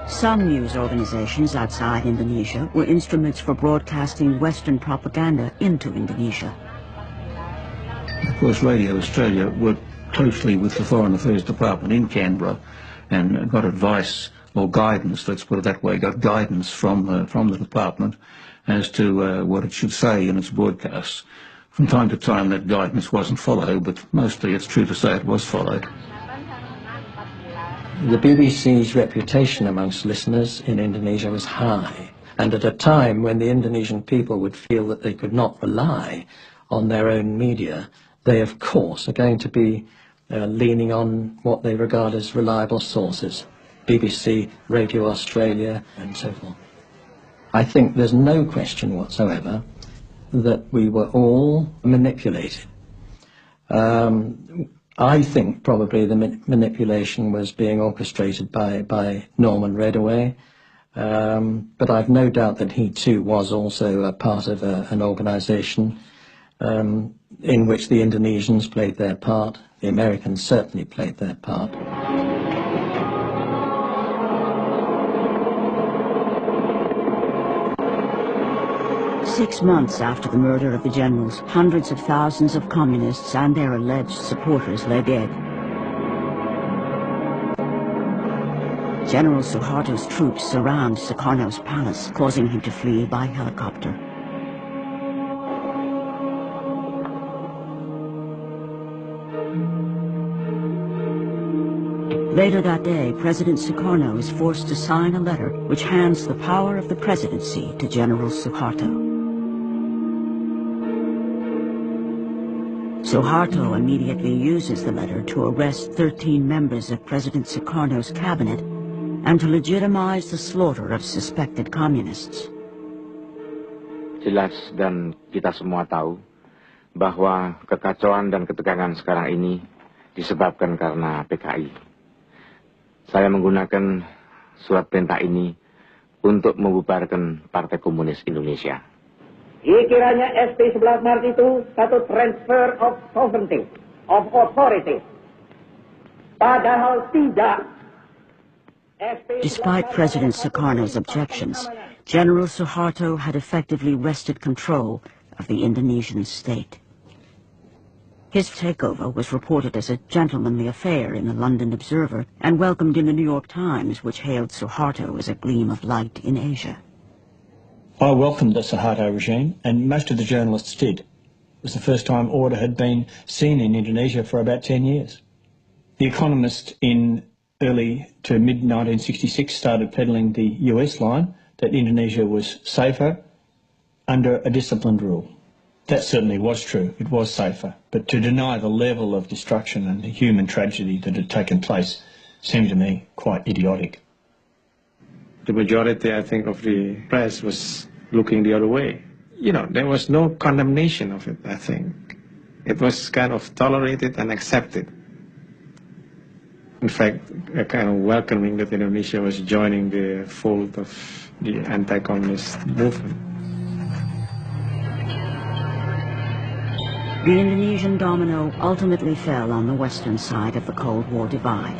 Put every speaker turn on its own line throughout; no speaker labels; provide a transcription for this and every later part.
Some news organizations outside Indonesia were instruments for broadcasting Western propaganda into Indonesia.
Of course, Radio Australia worked closely with the Foreign Affairs Department in Canberra and got advice or guidance, let's put it that way, got guidance from the department as to what it should say in its broadcasts. From time to time that guidance wasn't followed, but mostly it's true to say it was followed.
The BBC's reputation amongst listeners in Indonesia was high, and at a time when the Indonesian people would feel that they could not rely on their own media, they of course are going to be leaning on what they regard as reliable sources, BBC, Radio Australia and so forth. I think there's no question whatsoever that we were all manipulated. I think probably the manipulation was being orchestrated by Norman Redaway, but I've no doubt that he too was also a part of an organisation in which the Indonesians played their part, the Americans certainly played their part.
Six months after the murder of the generals, hundreds of thousands of communists and their alleged supporters lay dead. General Suharto's troops surround Sukarno's palace, causing him to flee by helicopter. Later that day, President Sukarno is forced to sign a letter which hands the power of the presidency to General Suharto. Suharto immediately uses the letter to arrest 13 members of President Sukarno's cabinet and to legitimize the slaughter of suspected communists.
Jelas dan kita semua tahu bahwa kekacauan dan ketegangan sekarang ini disebabkan karena PKI. Saya menggunakan surat perintah ini untuk membubarkan Partai Komunis Indonesia.
Dikiranya SP 11 Maret itu satu transfer of sovereignty, of authority. Padahal tidak.
Despite President Sukarno's objections, General Suharto had effectively wrested control of the Indonesian state. His takeover was reported as a gentlemanly affair in the London Observer and welcomed in the New York Times, which hailed Suharto as a gleam of light in Asia.
I welcomed the Suharto regime, and most of the journalists did. It was the first time order had been seen in Indonesia for about 10 years. The Economist in early to mid-1966 started peddling the US line that Indonesia was safer under a disciplined rule. That certainly was true, it was safer, but to deny the level of destruction and the human tragedy that had taken place seemed to me quite idiotic.
The majority, I think, of the press was looking the other way. You know, there was no condemnation of it, I think. It was kind of tolerated and accepted. In fact, a kind of welcoming that Indonesia was joining the fold of the anti-communist movement.
The Indonesian domino ultimately fell on the western side of the Cold War divide.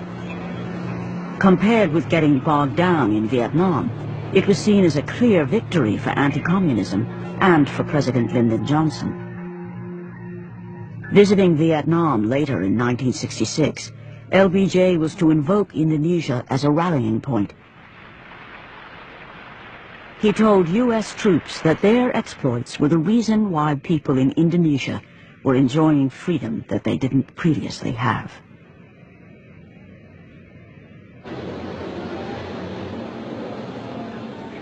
Compared with getting bogged down in Vietnam, it was seen as a clear victory for anti-communism and for President Lyndon Johnson. Visiting Vietnam later in 1966, LBJ was to invoke Indonesia as a rallying point. He told U.S. troops that their exploits were the reason why people in Indonesia were enjoying freedom that they didn't previously have.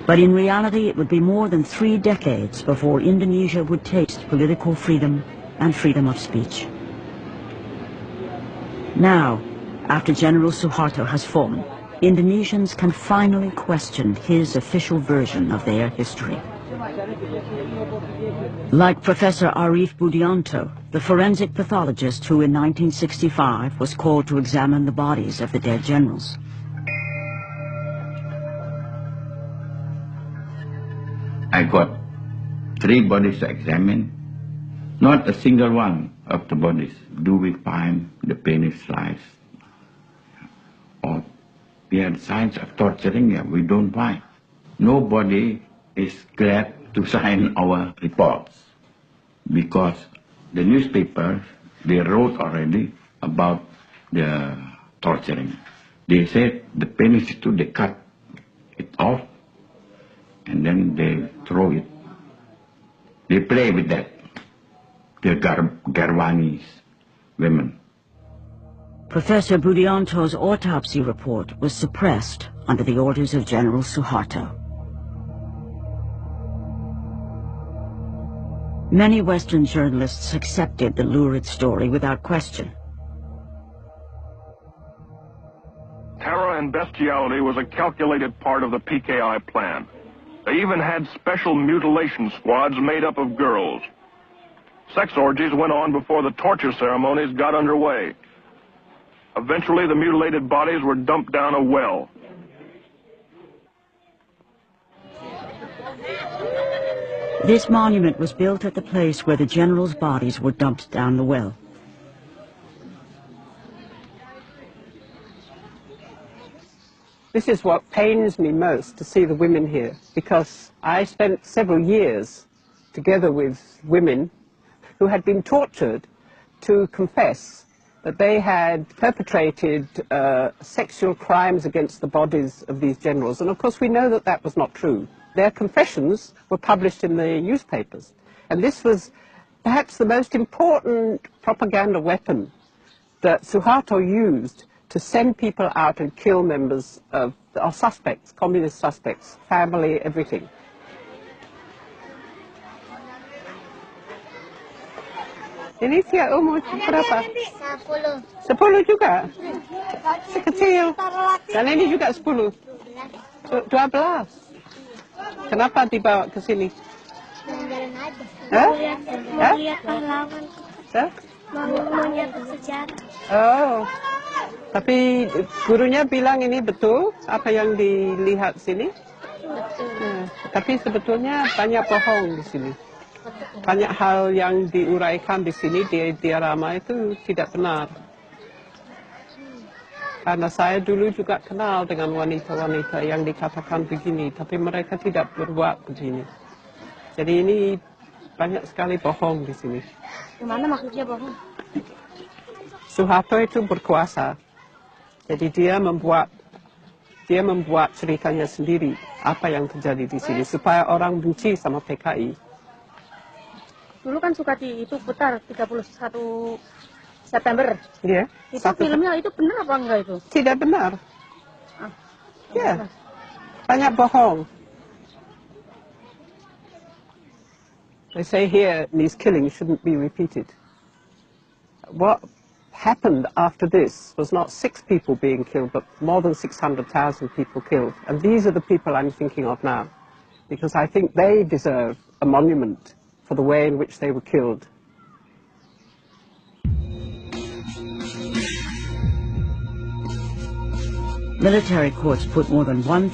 But in reality, it would be more than 3 decades before Indonesia would taste political freedom and freedom of speech. Now, after General Suharto has fallen, Indonesians can finally question his official version of their history. Like Professor Arif Budianto, the forensic pathologist who in 1965 was called to examine the bodies of the dead generals.
I got 3 bodies to examine. Not a single one of the bodies do we find the penis slice or we had signs of torturing them. We don't find. Nobody is glad to sign our reports because the newspapers, they wrote already about the torturing. They said the penis too, they cut it off and then they throw it. They play with that. The Garwanis women.
Professor Budianto's autopsy report was suppressed under the orders of General Suharto. Many Western journalists accepted the lurid story without question.
Terror and bestiality was a calculated part of the PKI plan. They even had special mutilation squads made up of girls. Sex orgies went on before the torture ceremonies got underway. Eventually, the mutilated bodies were dumped down a well.
This monument was built at the place where the generals' bodies were dumped down the well.
This is what pains me most, to see the women here, because I spent several years together with women who had been tortured to confess that they had perpetrated sexual crimes against the bodies of these generals. And of course we know that that was not true. Their confessions were published in the newspapers. And this was perhaps the most important propaganda weapon that Suharto used to send people out and kill members of suspects, communist suspects, family, everything. Ini siya umur berapa? 10. 10 juga? Sekecil. Dan ini juga 10. 12. Kenapa dibawa ke sini?
Jalan-jalan aja.
Hah?
Mau lihat pahlawan. Mau lihat sejarah.
Oh. Tapi gurunya bilang ini betul apa yang dilihat sini?
Betul.
Tapi sebetulnya banyak bohong di sini. Banyak hal yang diuraikan di sini di diorama itu tidak benar. Karena saya dulu juga kenal dengan wanita-wanita yang dikatakan begini, tapi mereka tidak berbuat begini. Jadi ini banyak sekali bohong di sini.
Gimana maksudnya bohong?
Suharto itu berkuasa. Jadi dia membuat ceritanya sendiri apa yang terjadi di sini supaya orang benci sama PKI.
Dulu kan suka itu putar 31 September.
Iya.
Itu filmnya itu benar apa enggak itu?
Tidak benar. Ya. Banyak bohong. They say here these killings shouldn't be repeated. What happened after this was not 6 people being killed, but more than 600,000 people killed. And these are the people I'm thinking of now, because I think they deserve a monument for the way in which they were killed.
Military courts put more than 1,000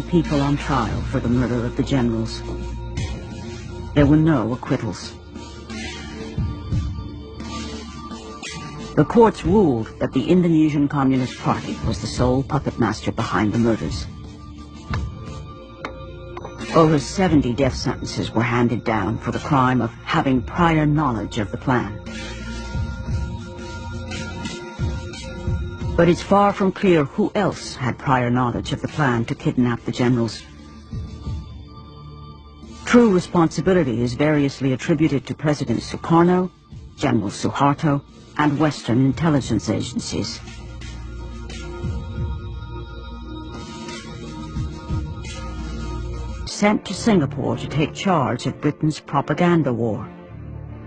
people on trial for the murder of the generals. There were no acquittals. The courts ruled that the Indonesian Communist Party was the sole puppet master behind the murders. Over 70 death sentences were handed down for the crime of having prior knowledge of the plan. But it's far from clear who else had prior knowledge of the plan to kidnap the generals. True responsibility is variously attributed to President Sukarno, General Suharto, and Western intelligence agencies. Sent to Singapore to take charge of Britain's propaganda war.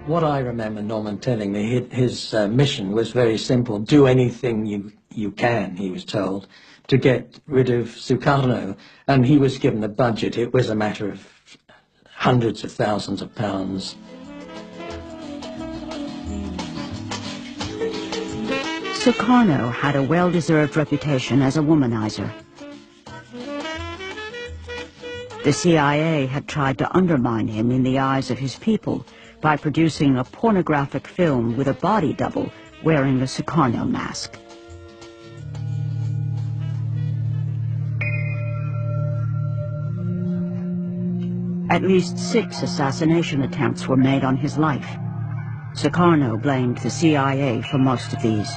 What I remember Norman telling me, his mission was very simple. Do anything you can, he was told, to get rid of Sukarno. And he was given a budget. It was a matter of hundreds of thousands of pounds.
Sukarno had a well-deserved reputation as a womanizer. The CIA had tried to undermine him in the eyes of his people by producing a pornographic film with a body double wearing a Sukarno mask. At least 6 assassination attempts were made on his life. Karno blamed the CIA for most of these.